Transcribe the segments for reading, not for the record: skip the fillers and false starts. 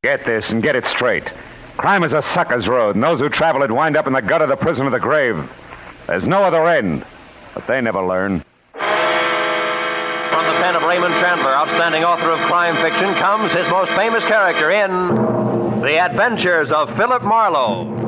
Get this and get it straight. Crime is a sucker's road, and those who travel it wind up in the gut of the prison of the grave. There's no other end, but they never learn. From the pen of Raymond Chandler, outstanding author of crime fiction, comes his most famous character in The Adventures of Philip Marlowe.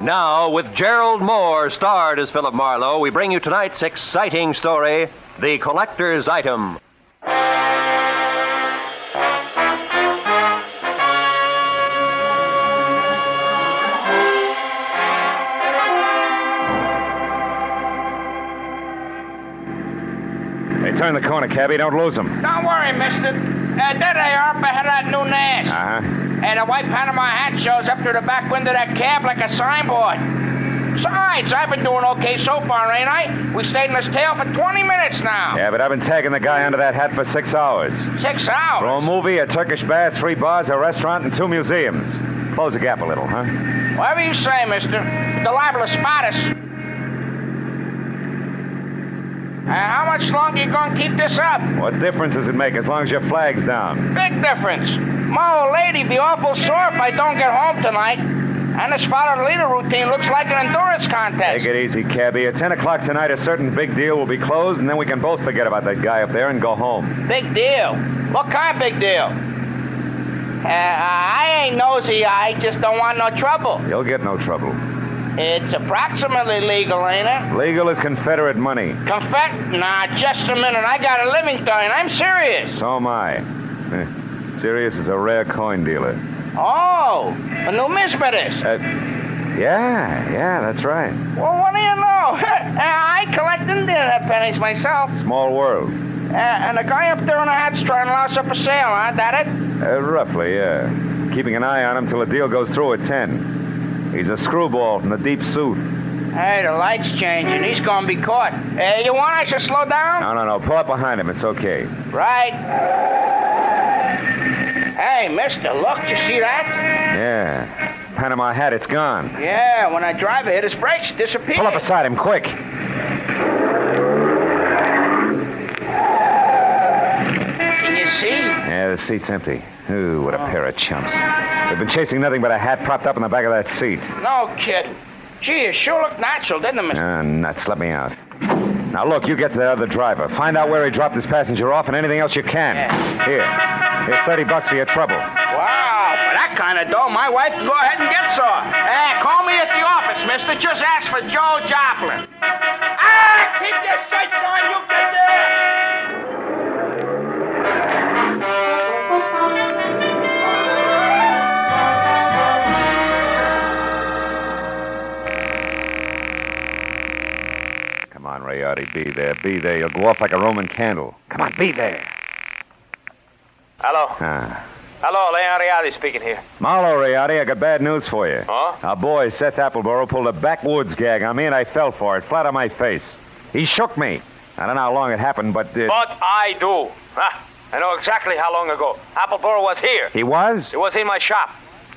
Now, with Gerald Moore starred as Philip Marlowe, we bring you tonight's exciting story, The Collector's Item. Hey, turn the corner, cabbie. Don't lose them. Don't worry, mister. There they are up ahead of that new Nash. Uh-huh. And a white Panama hat shows up through the back window of that cab like a signboard. Besides, I've been doing okay so far, ain't I? We stayed in this tail for 20 minutes now. Yeah, but I've been tagging the guy under that hat for 6 hours. 6 hours? For a movie, a Turkish bath, 3 bars, a restaurant, and 2 museums. Close the gap a little, huh? Whatever you say, mister. They're liable to spot us. How much longer you gonna keep this up? What difference does it make as long as your flag's down? Big difference. My old lady'd be awful sore if I don't get home tonight. And this follow-the-leader routine looks like an endurance contest. Take it easy, cabbie. At 10 o'clock tonight, a certain big deal will be closed, and then we can both forget about that guy up there and go home. Big deal? What kind of big deal? I ain't nosy. I just don't want no trouble. You'll get no trouble. It's approximately legal, ain't it? Legal is Confederate money. Nah, just a minute. I got a living story. I'm serious. So am I. Serious is a rare coin dealer. Oh, a numismatist. Yeah, that's right. Well, what do you know? I collect Indian pennies myself. Small world. And the guy up there in the hat's trying to louse up for sale, huh? That it? Roughly, yeah. Keeping an eye on him till the deal goes through at 10. He's a screwball from the deep suit. Hey, the light's changing. He's gonna be caught. You want I should slow down? No. Pull up behind him. It's okay. Right. Hey, mister, look. You see that? Yeah. Panama hat, it's gone. Yeah, when I drive it hit his brakes, it disappeared. Pull up beside him, quick. Can you see? Yeah, the seat's empty. Ooh, what a pair of chumps. They've been chasing nothing but a hat propped up in the back of that seat. No kidding. Gee, it sure looked natural, didn't it, mister? Nuts. Let me out. Now, look, you get to the other driver. Find out where he dropped his passenger off and anything else you can. Yeah. Here's $30 for your trouble. Wow, for that kind of dough, my wife can go ahead and get some. Call me at the office, mister. Just ask for Joe Joplin. Keep your shirts on, you get there! Come on, Rayardi, be there. You'll go off like a Roman candle. Come on, be there. Hello? Ah. Hello, Leon Rialdi speaking here. Marlowe, Rayardi, I got bad news for you. Huh? Our boy, Seth Appleboro, pulled a backwoods gag on me, and I fell for it, flat on my face. He shook me. I don't know how long it happened, but... But I do. I know exactly how long ago. Appleboro was here. He was? He was in my shop.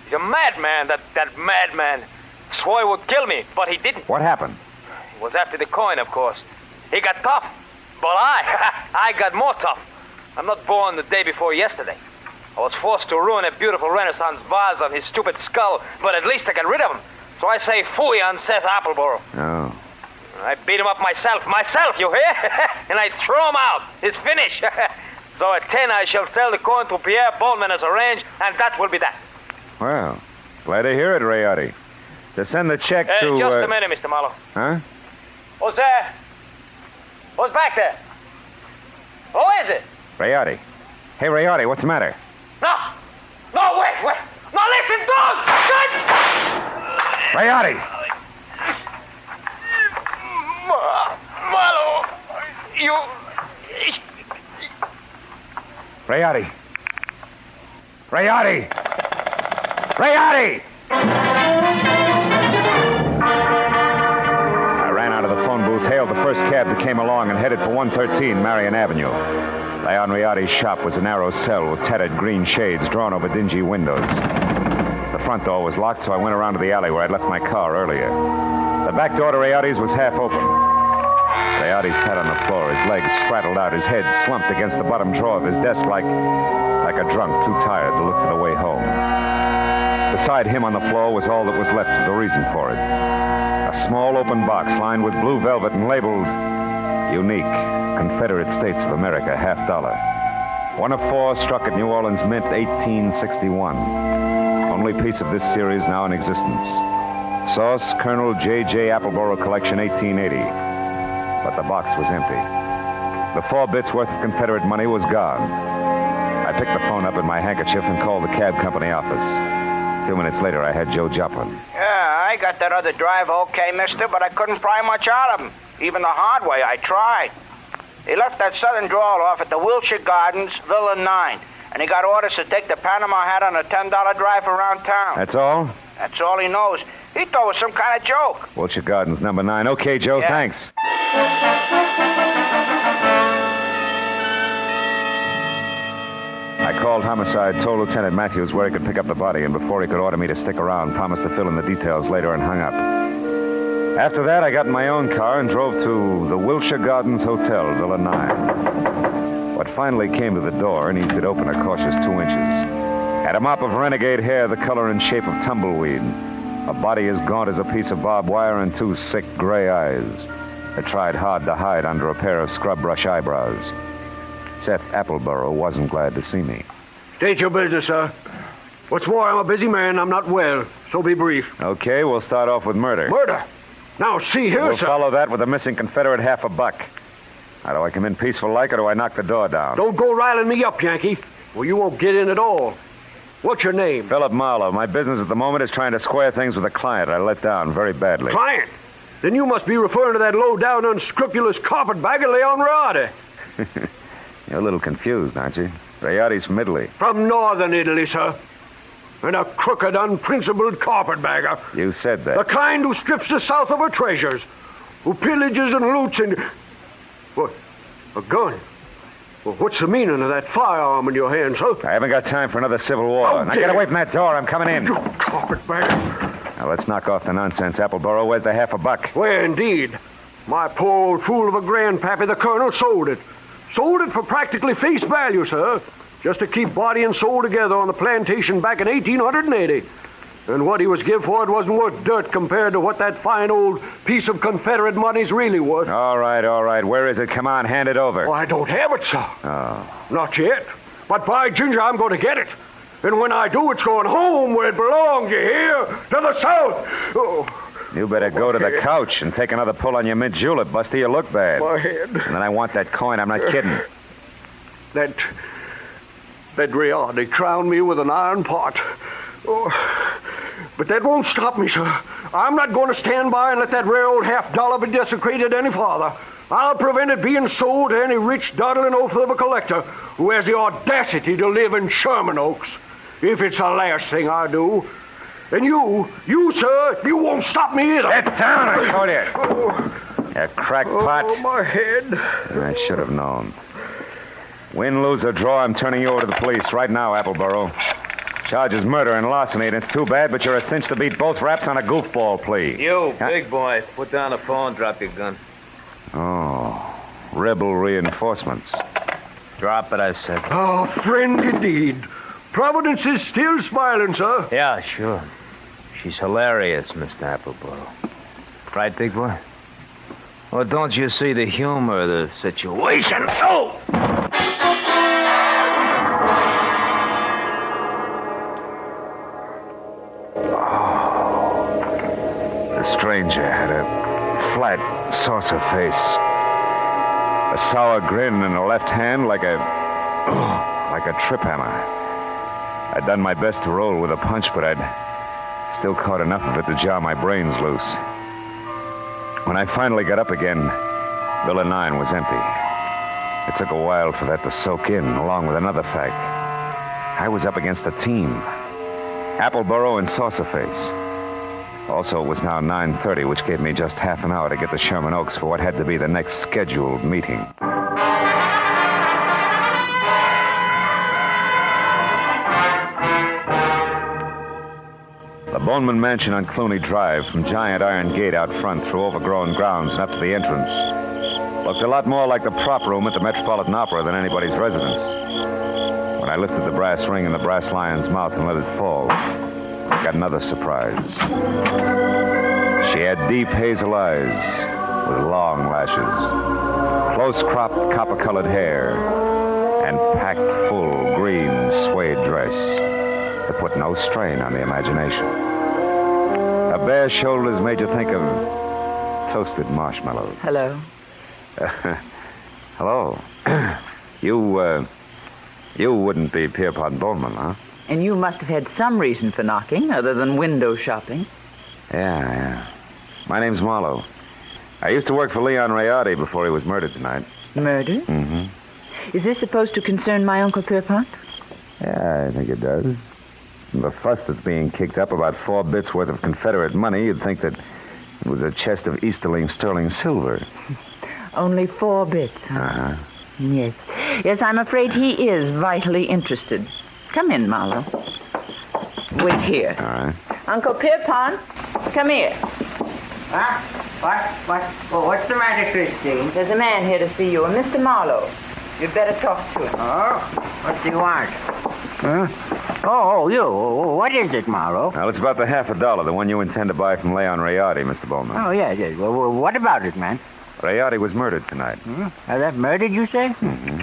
He's a madman, that madman. Swore he would kill me, but he didn't. What happened? He was after the coin, of course. He got tough. But I got more tough. I'm not born the day before yesterday. I was forced to ruin a beautiful Renaissance vase on his stupid skull, but at least I got rid of him. So I say phooey on Seth Appleboro. Oh. I beat him up myself, you hear? And I throw him out. It's finished. So at 10 I shall sell the coin to Pierre Baldwin as arranged, and that will be that. Well, glad to hear it, Rayardi. To send the check to... Just a minute, Mr. Marlowe. Huh? Who's there? Who's back there? Who is it? Rayardi. Hey, Rayardi, what's the matter? No, wait. No, listen, dog! Rayardi! Marlowe, you... Rayardi! I ran out of the phone booth, hailed the first cab that came along, and headed for 113 Marion Avenue. Leon Rayardi's shop was a narrow cell with tattered green shades drawn over dingy windows. The front door was locked, so I went around to the alley where I'd left my car earlier. The back door to Rayotti's was half open. Rayotti sat on the floor, his legs spraddled out, his head slumped against the bottom drawer of his desk like a drunk too tired to look for the way home. Beside him on the floor was all that was left of the reason for it. A small open box lined with blue velvet and labeled Unique, Confederate States of America, $50. One of 4 struck at New Orleans Mint, 1861. Only piece of this series now in existence. Sauce, Colonel J.J. Appleboro Collection, 1880. But the box was empty. The 4 bits worth of Confederate money was gone. I picked the phone up in my handkerchief and called the cab company office. A few minutes later, I had Joe Joplin. Yeah, I got that other driver okay, mister, but I couldn't pry much out of him. Even the hard way, I tried. He left that southern drawl off at the Wilshire Gardens, Villa 9, and he got orders to take the Panama hat on a $10 drive around town. That's all? That's all he knows. He thought it was some kind of joke. Wilshire Gardens, number 9. Okay, Joe, Yeah. thanks. I called Homicide, told Lieutenant Matthews where he could pick up the body, and before he could order me to stick around, promised to fill in the details later and hung up. After that, I got in my own car and drove to the Wilshire Gardens Hotel, Villa 9. What finally came to the door and eased it open a cautious 2 inches. Had a mop of renegade hair the color and shape of tumbleweed, a body as gaunt as a piece of barbed wire, and 2 sick gray eyes that tried hard to hide under a pair of scrub brush eyebrows. Seth Appleboro wasn't glad to see me. State your business, sir. What's more, I'm a busy man. I'm not well, so be brief. Okay, we'll start off with murder. Murder? Now, see here, We'll sir. follow that with the missing Confederate $50. How do I come in peaceful like, or do I knock the door down? Don't go riling me up, Yankee. Well, you won't get in at all. What's your name? Philip Marlowe. My business at the moment is trying to square things with a client I let down very badly. Client? Then you must be referring to that low-down, unscrupulous carpetbagger, Leon Rayardi. You're a little confused, aren't you? Rayotti's from Italy. From northern Italy, sir. And a crooked, unprincipled carpetbagger. You said that. The kind who strips the South of her treasures. Who pillages and loots and... What? A gun? Well, what's the meaning of that firearm in your hand, sir? I haven't got time for another civil war. How Now dare get away from that door. I'm coming in. You carpetbagger. Now let's knock off the nonsense, Appleboro. Where's the $50? Well, indeed. My poor old fool of a grandpappy, the colonel, sold it. Sold it for practically face value, sir. Just to keep body and soul together on the plantation back in 1880. And what he was give for it wasn't worth dirt compared to what that fine old piece of Confederate money's really worth. All right. Where is it? Come on, hand it over. Oh, I don't have it, sir. Oh. Not yet. But by ginger, I'm going to get it. And when I do, it's going home where it belongs, you hear? To the South. Oh. You better go to the head. couch and take another pull on your mint julep, Buster. You look bad. My head. And then I want that coin. I'm not kidding. That Rayardi crowned me with an iron pot. Oh, but that won't stop me, sir. I'm not going to stand by and let that rare old $50 be desecrated any farther. I'll prevent it being sold to any rich, dawdling oaf of a collector who has the audacity to live in Sherman Oaks. If it's the last thing I do. And you, sir, you won't stop me either. Sit down, I told you. Oh, You crackpot. oh, my head. I should have known. Win, lose, or draw, I'm turning you over to the police right now, Appleboro. Charge is murder and larceny, and it's too bad, but you're a cinch to beat both raps on a goofball plea. You, big boy, put down the phone, drop your gun. Oh, rebel reinforcements. Drop it, I said. Oh, friend indeed. Providence is still smiling, sir. Yeah, sure. She's hilarious, Mr. Appleboro. Right, big boy? Or don't you see the humor of the situation? Oh! The stranger had a flat, saucer face. A sour grin in the left hand like a trip hammer. I'd done my best to roll with a punch, but I'd still caught enough of it to jar my brains loose. When I finally got up again, Villa 9 was empty. It took a while for that to soak in, along with another fact. I was up against a team. Appleboro and Saucerface. Also, it was now 9:30, which gave me just half an hour to get to Sherman Oaks for what had to be the next scheduled meeting. The Boneman mansion on Clooney Drive, from giant iron gate out front through overgrown grounds and up to the entrance. Looked a lot more like the prop room at the Metropolitan Opera than anybody's residence. When I lifted the brass ring in the brass lion's mouth and let it fall, I got another surprise. She had deep hazel eyes with long lashes, close-cropped copper-colored hair, and packed full green suede dress that put no strain on the imagination. Her bare shoulders made you think of toasted marshmallows. Hello. Hello. You wouldn't be Pierpont Bowman, huh? And you must have had some reason for knocking, other than window shopping. Yeah. My name's Marlowe. I used to work for Leon Rayardi before he was murdered tonight. Murder? Mm-hmm. Is this supposed to concern my Uncle Pierpont? Yeah, I think it does. The fuss that's being kicked up about 4 bits worth of Confederate money, you'd think that it was a chest of Easterling sterling silver. Only 4 bits, huh? Uh-huh. Yes. Yes, I'm afraid he is vitally interested. Come in, Marlowe. Wait here. All right. Uncle Pierpont, come here. Huh? What's the matter, Christine? There's a man here to see you, a Mr. Marlowe. You'd better talk to him. Oh? What do you want? Huh? Oh, you. What is it, Marlowe? Well, it's about the $50, the one you intend to buy from Leon Rayardi, Mr. Bowman. Oh, yeah. Well, what about it, man? Rayardi was murdered tonight. That murdered, you say? Mm-hmm.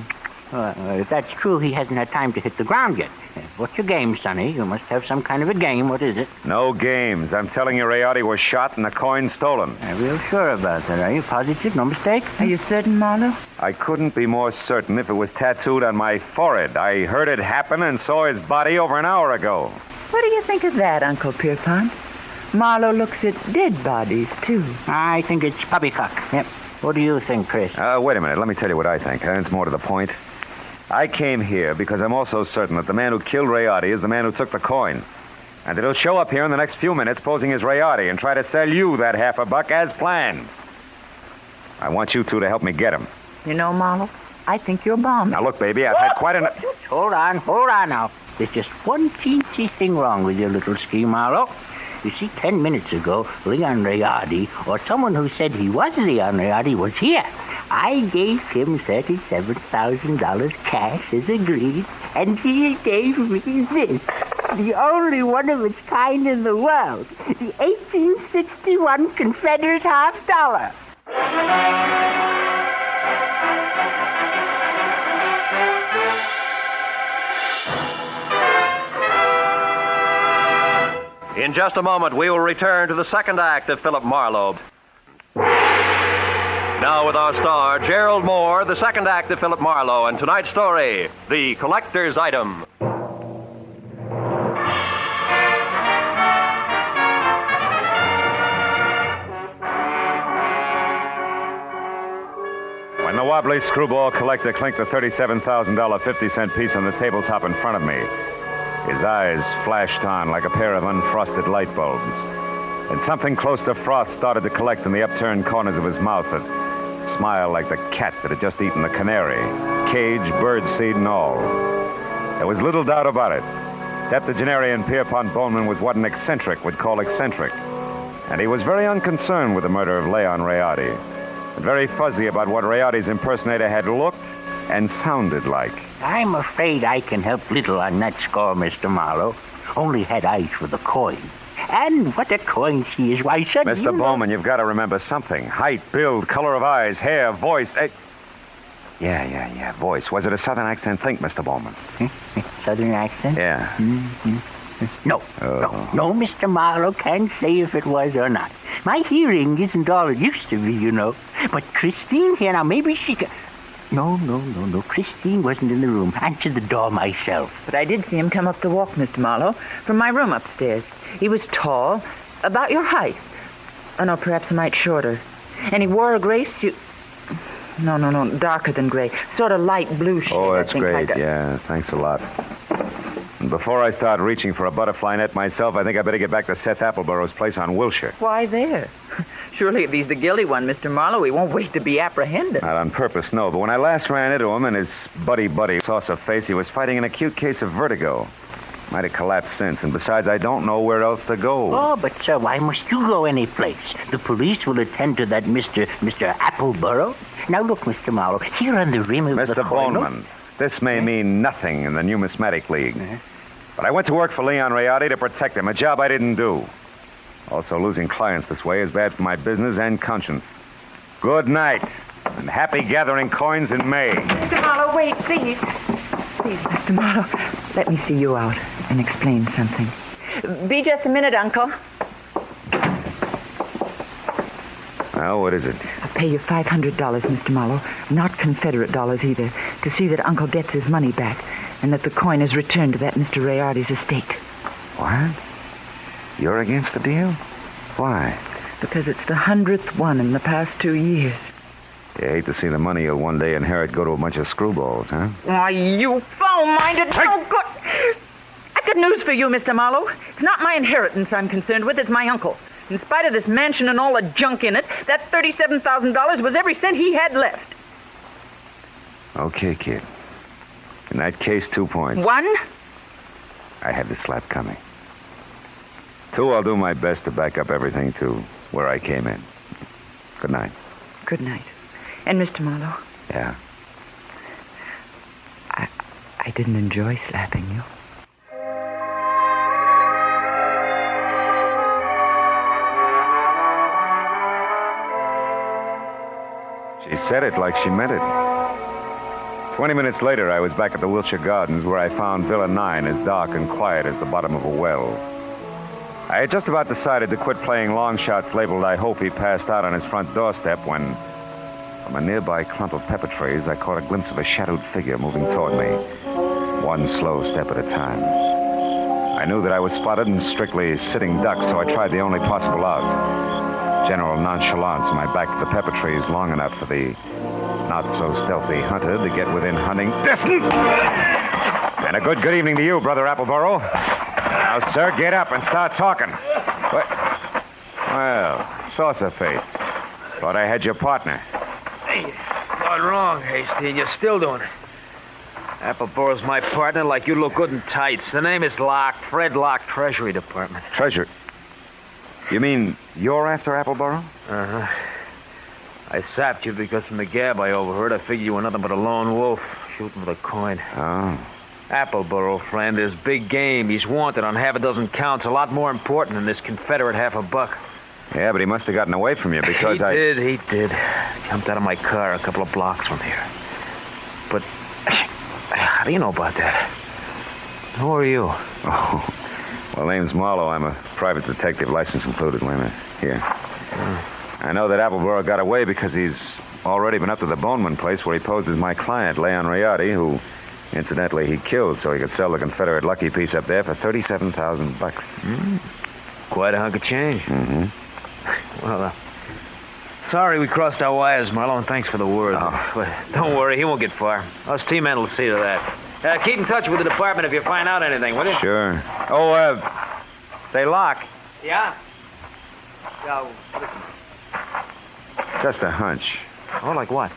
If that's true, he hasn't had time to hit the ground yet. What's your game, Sonny? You must have some kind of a game. What is it? No games. I'm telling you, Rayardi was shot and the coin stolen. I'm real sure about that. Are you positive? No mistake? Are you certain, Marlowe? I couldn't be more certain if it was tattooed on my forehead. I heard it happen and saw his body over an hour ago. What do you think of that, Uncle Pierpont? Marlowe looks at dead bodies, too. I think it's poppycock. Yep. What do you think, Chris? Wait a minute. Let me tell you what I think. It's more to the point. I came here because I'm also certain that the man who killed Rayardi is the man who took the coin. And that he'll show up here in the next few minutes posing as Rayardi and try to sell you that $50 as planned. I want you two to help me get him. You know, Marlowe, I think you're bombed. Now, look, baby, I've had quite enough... Hold on now. There's just one teensy thing wrong with your little scheme, Marlowe. You see, 10 minutes ago, Leon Rayardi, or someone who said he was Leon Rayardi, was here. I gave him $37,000 cash as agreed, and he gave me this, the only one of its kind in the world, the 1861 Confederate $50. In just a moment, we will return to the second act of Philip Marlowe. Now with our star, Gerald Moore, the second act of Philip Marlowe, and tonight's story, The Collector's Item. When the wobbly screwball collector clinked the $37,000 50-cent piece on the tabletop in front of me, his eyes flashed on like a pair of unfrosted light bulbs. And something close to froth started to collect in the upturned corners of his mouth that smiled like the cat that had just eaten the canary, cage, birdseed, and all. There was little doubt about it. Septuagenarian Pierpont Bowman was what an eccentric would call eccentric. And he was very unconcerned with the murder of Leon Rayardi, and very fuzzy about what Rayardi's impersonator had looked and sounded like. I'm afraid I can help little on that score, Mr. Marlowe. Only had eyes for the coin. And what a coin she is. Why, sir, Mr. Bowman, you've got to remember something. Height, build, color of eyes, hair, voice. Yeah, voice. Was it a southern accent? Think, Mr. Bowman. Southern accent? Yeah. Mm-hmm. No, Mr. Marlowe can't say if it was or not. My hearing isn't all it used to be, you know. But Christine here, now maybe she can... No. Christine wasn't in the room. Answered the door myself. But I did see him come up the walk, Mr. Marlowe, from my room upstairs. He was tall, about your height. Oh, no, perhaps a mite shorter. And he wore a gray suit. No, darker than gray. Sort of light blue shade. Oh, that's great. Like Yeah, thanks a lot. And before I start reaching for a butterfly net myself, I think I better get back to Seth Appleborough's place on Wilshire. Why there? Surely if he's the guilty one, Mr. Marlowe, he won't wait to be apprehended. Not on purpose, no. But when I last ran into him and his buddy, saucer face, he was fighting an acute case of vertigo. Might have collapsed since, and besides, I don't know where else to go. Oh, but, sir, why must you go any place? The police will attend to that Mr. Appleboro. Now, look, Mr. Marlowe, here on the rim of the Mr. coin... Boneman, this may mean nothing in the Numismatic League. But I went to work for Leon Rayardi to protect him, a job I didn't do. Also, losing clients this way is bad for my business and conscience. Good night, and happy gathering coins in May. Mr. Marlowe, wait, please. Please, Mr. Marlowe, let me see you out and explain something. Be just a minute, Uncle. Well, what is it? I'll pay you $500, Mr. Marlowe, not Confederate dollars either, to see that Uncle gets his money back and that the coin is returned to that Mr. Rayardi's estate. What? You're against the deal? Why? Because it's the 100th one in the past 2 years. You hate to see the money you'll one day inherit go to a bunch of screwballs, huh? Why, you foul-minded, no good... I've got news for you, Mr. Marlowe. It's not my inheritance I'm concerned with, it's my uncle. In spite of this mansion and all the junk in it, that $37,000 was every cent he had left. Okay, kid. In that case, 2 points. 1? I had the slap coming. 2, I'll do my best to back up everything to where I came in. Good night. Good night. And Mr. Marlowe, Yeah. I didn't enjoy slapping you. She said it like she meant it. 20 minutes later, I was back at the Wilshire Gardens where I found Villa 9 as dark and quiet as the bottom of a well. I had just about decided to quit playing long shots labeled I Hope He Passed Out on his front doorstep when, from a nearby clump of pepper trees, I caught a glimpse of a shadowed figure moving toward me, one slow step at a time. I knew that I was spotted and strictly sitting duck, so I tried the only possible out. General nonchalance, my back to the pepper trees long enough for the not-so-stealthy hunter to get within hunting distance. And a good evening to you, Brother Appleboro. Now, sir, get up and start talking. What? Well, saucer face. Thought I had your partner. Hey, not wrong, Hasty, and you're still doing it. Appleboro's my partner, like you look good in tights. The name is Locke, Fred Locke, Treasury Department. Treasure. You mean you're after Appleboro? Uh-huh. I sapped you because from the gab I overheard, I figured you were nothing but a lone wolf shooting for the coin. Oh. Appleboro, friend, is big game. He's wanted on half a dozen counts, a lot more important than this Confederate $50. Yeah, but he must have gotten away from you because He did. Jumped out of my car a couple of blocks from here. But how do you know about that? Who are you? Oh. Well, name's Marlowe. I'm a private detective, license included. Wait a minute. Here. I know that Appleboro got away because he's already been up to the Boneman place where he posed as my client, Leon Rayardi, who, incidentally, he killed so he could sell the Confederate lucky piece up there for $37,000. Quite a hunk of change. Mm-hmm. Well, sorry we crossed our wires, Marlowe, and thanks for the word. Oh. But don't worry, he won't get far. Us T-men will see to that. Keep in touch with the department if you find out anything, will you? Sure. Oh, say, Locke. Yeah? Yeah, listen. Just a hunch. Oh, like what?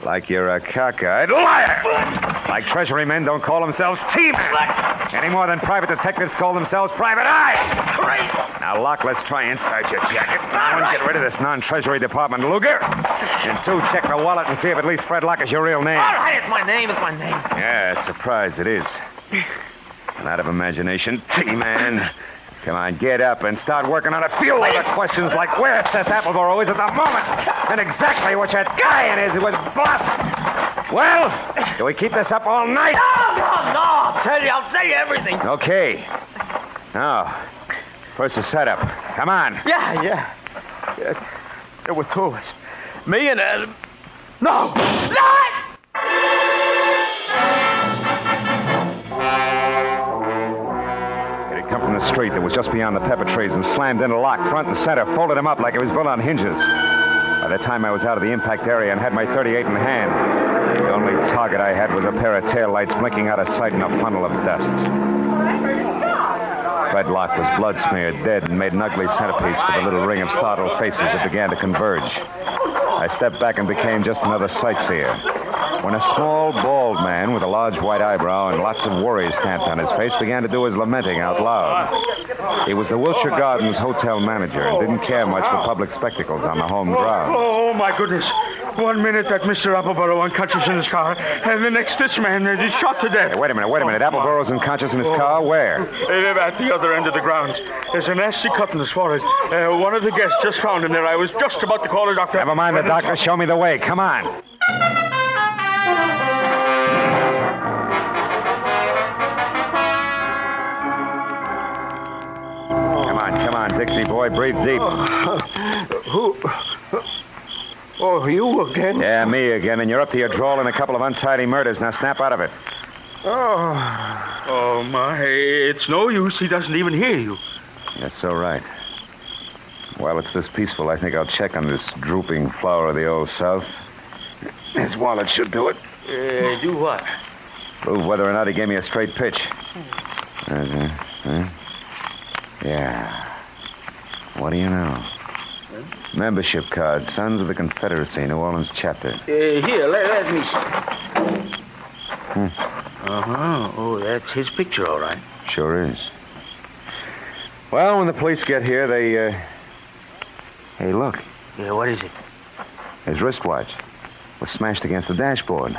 Like you're a cockeyed liar. Like Treasury men don't call themselves T-men. Any more than private detectives call themselves private eyes. Now, Locke, let's try inside your jacket. One, get rid of this non-Treasury Department Luger. And 2, check the wallet and see if at least Fred Locke is your real name. All right, it's my name. Yeah, it's a surprise, it is. And out of imagination, T-man. Come on, get up and start working on a few other questions like where Seth Appleboro is at the moment and exactly what that guy in is with boss. Well, do we keep this up all night? No. I'll tell you everything. Okay. Now, first the setup. Come on. Yeah. There were 2 of us. Me and... No! Come from the street that was just beyond the pepper trees and slammed into Locke front and center, folded him up like it was built on hinges. By the time I was out of the impact area and had my .38 in hand, the only target I had was a pair of taillights blinking out of sight in a funnel of dust. Fred Locke was blood-smeared, dead, and made an ugly centerpiece for the little ring of startled faces that began to converge. I stepped back and became just another sightseer. When a small, bald man with a large white eyebrow and lots of worry stamped on his face began to do his lamenting out loud. He was the Wilshire Gardens hotel manager and didn't care much for public spectacles on the home grounds. Oh, my goodness. 1 minute that Mr. Appleboro unconscious in his car, and the next this man is shot to death. Hey, wait a minute. Appleboro's unconscious in his car? Where? At the other end of the grounds. There's a nasty cut in his forehead. One of the guests just found him there. I was just about to call a doctor. Never mind the doctor. Show me the way. Come on. Come on, Dixie boy. Breathe deep. Who? Oh, you again? Yeah, me again. And you're up to your drawl in a couple of untidy murders. Now snap out of it. Oh, my. It's no use. He doesn't even hear you. That's so right. While it's this peaceful, I think I'll check on this drooping flower of the Old South. His wallet should do it. Do what? Prove whether or not he gave me a straight pitch. Yeah. What do you know? Membership card, Sons of the Confederacy, New Orleans chapter. Here, let me see. Uh-huh. Oh, that's his picture, all right. Sure is. Well, when the police get here, they, Hey, look. Yeah, what is it? His wristwatch was smashed against the dashboard.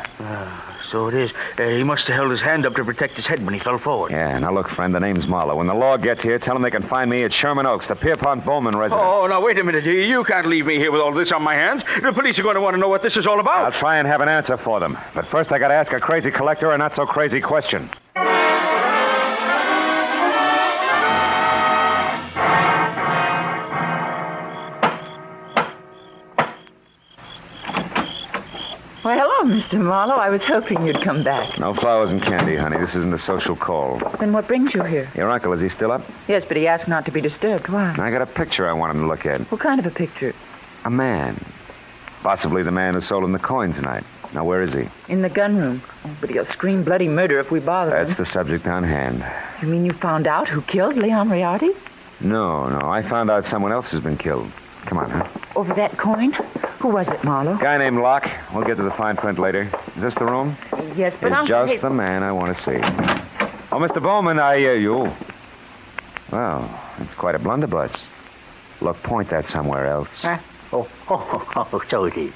So it is. He must have held his hand up to protect his head when he fell forward. Yeah, now look, friend, the name's Marlowe. When the law gets here, tell them they can find me at Sherman Oaks, the Pierpont Bowman residence. Oh, now, wait a minute. You can't leave me here with all this on my hands. The police are going to want to know what this is all about. I'll try and have an answer for them. But first, I got to ask a crazy collector a not-so-crazy question. Well, hello, Mr. Marlowe. I was hoping you'd come back. No flowers and candy, honey. This isn't a social call. Then what brings you here? Your uncle, is he still up? Yes, but he asked not to be disturbed. Why? I got a picture I want him to look at. What kind of a picture? A man. Possibly the man who sold him the coin tonight. Now, where is he? In the gun room. Oh, but he'll scream bloody murder if we bother him. That's the subject on hand. You mean you found out who killed Leon Riardi? No. I found out someone else has been killed. Come on, huh? Over that coin? Who was it, Marlowe? Guy named Locke. We'll get to the fine print later. Is this the room? Yes, but He's just the man I want to see. Oh, Mr. Bowman, you. Well, it's quite a blunderbuss. Look, point that somewhere else. Huh? Oh, so it is.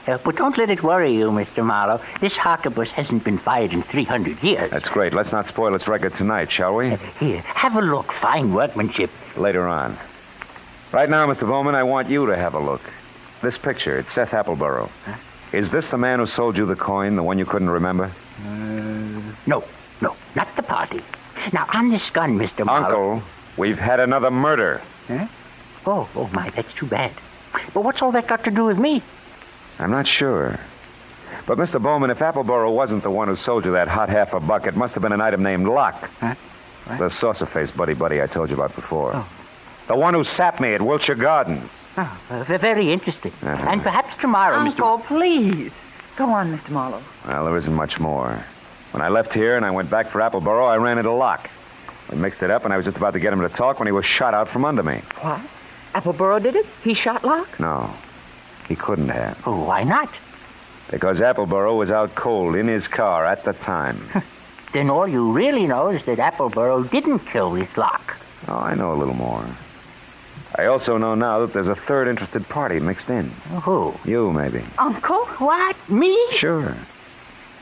But don't let it worry you, Mr. Marlowe. This harquebus hasn't been fired in 300 years. That's great. Let's not spoil its record tonight, shall we? Here, have a look. Fine workmanship. Later on. Right now, Mr. Bowman, I want you to have a look. This picture, it's Seth Appleboro. Huh? Is this the man who sold you the coin, the one you couldn't remember? No, not the party. Now, on this gun, Mr. Marlowe... Uncle, we've had another murder. Huh? Oh, my, that's too bad. But what's all that got to do with me? I'm not sure. But, Mr. Bowman, if Appleboro wasn't the one who sold you that hot half a buck, it must have been an item named Locke. Huh? What? The saucer-faced buddy I told you about before. Oh. The one who sapped me at Wilshire Gardens. Oh, very interesting. Uh-huh. And perhaps tomorrow, Uncle, please. Go on, Mr. Marlowe. Well, there isn't much more. When I left here and I went back for Appleboro, I ran into Locke. We mixed it up, and I was just about to get him to talk when he was shot out from under me. What? Appleboro did it? He shot Locke? No, he couldn't have. Oh, why not? Because Appleboro was out cold in his car at the time. Then all you really know is that Appleboro didn't kill this Locke. Oh, I know a little more. I also know now that there's a third interested party mixed in. Who? You, maybe. Uncle? What? Me? Sure.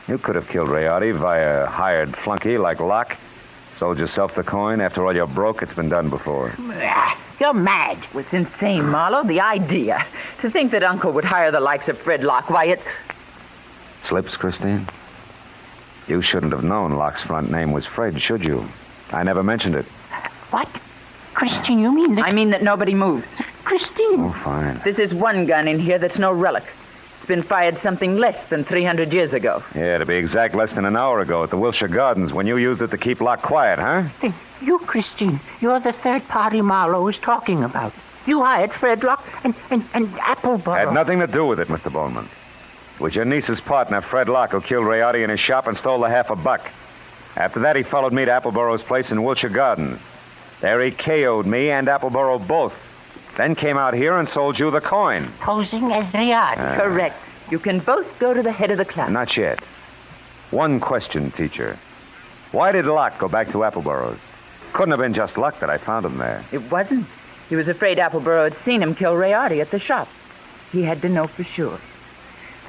You could have killed Riardi via hired flunky like Locke. Sold yourself the coin. After all, you're broke. It's been done before. You're mad. It's insane, Marlowe. The idea. To think that Uncle would hire the likes of Fred Locke. Why, it... Slips, Christine? You shouldn't have known Locke's front name was Fred, should you? I never mentioned it. What? Christine, you mean that... I mean that nobody moves. Christine. Oh, fine. This is one gun in here that's no relic. It's been fired something less than 300 years ago. Yeah, to be exact, less than an hour ago at the Wilshire Gardens when you used it to keep Locke quiet, huh? Then you, Christine, you're the third party Marlowe is talking about. You hired Fred Locke and Appleboro. Had nothing to do with it, Mr. Bowman. It was your niece's partner, Fred Locke, who killed Riardi in his shop and stole the half a buck. After that, he followed me to Appleboro's place in Wilshire Gardens. There he KO'd me and Appleboro both. then came out here and sold you the coin. Posing as Riyadh. Correct. You can both go to the head of the class. Not yet. One question, teacher. Why did Locke go back to Appleburrows? Couldn't have been just luck that I found him there. It wasn't. He was afraid Appleborough had seen him kill Rayardi at the shop. He had to know for sure.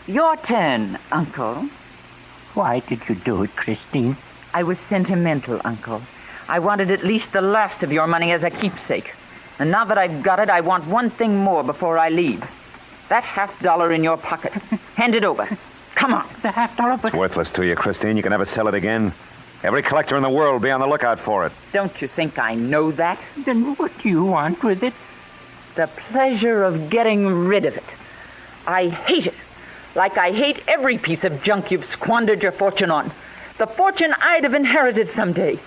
Your turn, Uncle. Why did you do it, Christine? I was sentimental, Uncle. I wanted at least the last of your money as a keepsake. And now that I've got it, I want one thing more before I leave. That $50 in your pocket. Hand it over. Come on. The $50, but... It's worthless to you, Christine. You can never sell it again. Every collector in the world will be on the lookout for it. Don't you think I know that? Then what do you want with it? The pleasure of getting rid of it. I hate it. Like I hate every piece of junk you've squandered your fortune on. The fortune I'd have inherited someday.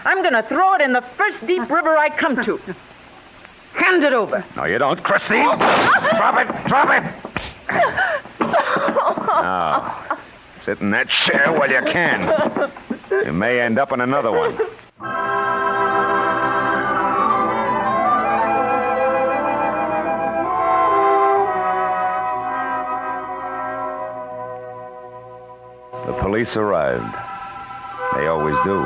I'm going to throw it in the first deep river I come to. Hand it over. No, you don't, Christine. Drop it. Drop it. Now, sit in that chair while you can. You may end up in another one. The police arrived. They always do.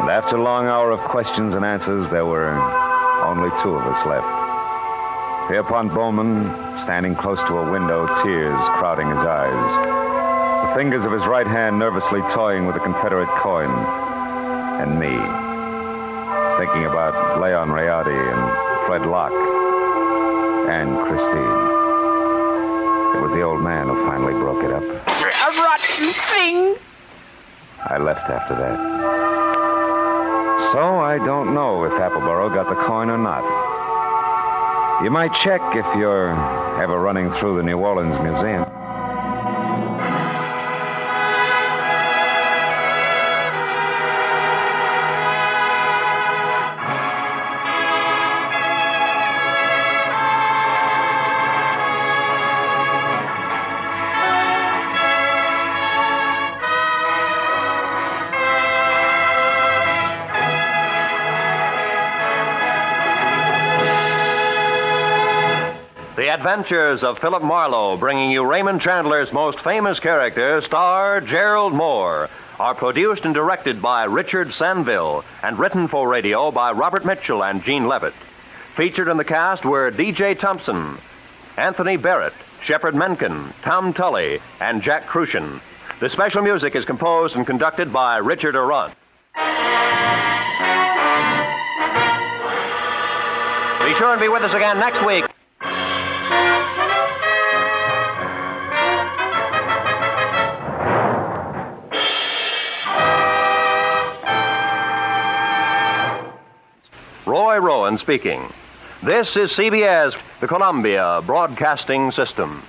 And after a long hour of questions and answers, there were only two of us left. Pierpont Bowman, standing close to a window, tears crowding his eyes. The fingers of his right hand nervously toying with the Confederate coin. And me, thinking about Leon Rayardi and Fred Locke and Christine. It was the old man who finally broke it up. A rotten thing! I left after that. So I don't know if Appleborough got the coin or not. You might check if you're ever running through the New Orleans Museum. The Adventures of Philip Marlowe, bringing you Raymond Chandler's most famous character, star Gerald Moore, are produced and directed by Richard Sanville and written for radio by Robert Mitchell and Gene Levitt. Featured in the cast were D.J. Thompson, Anthony Barrett, Shepard Menken, Tom Tully, and Jack Crucian. The special music is composed and conducted by Richard Arant. Be sure and be with us again next week. Roy Rowan speaking. This is CBS, the Columbia Broadcasting System.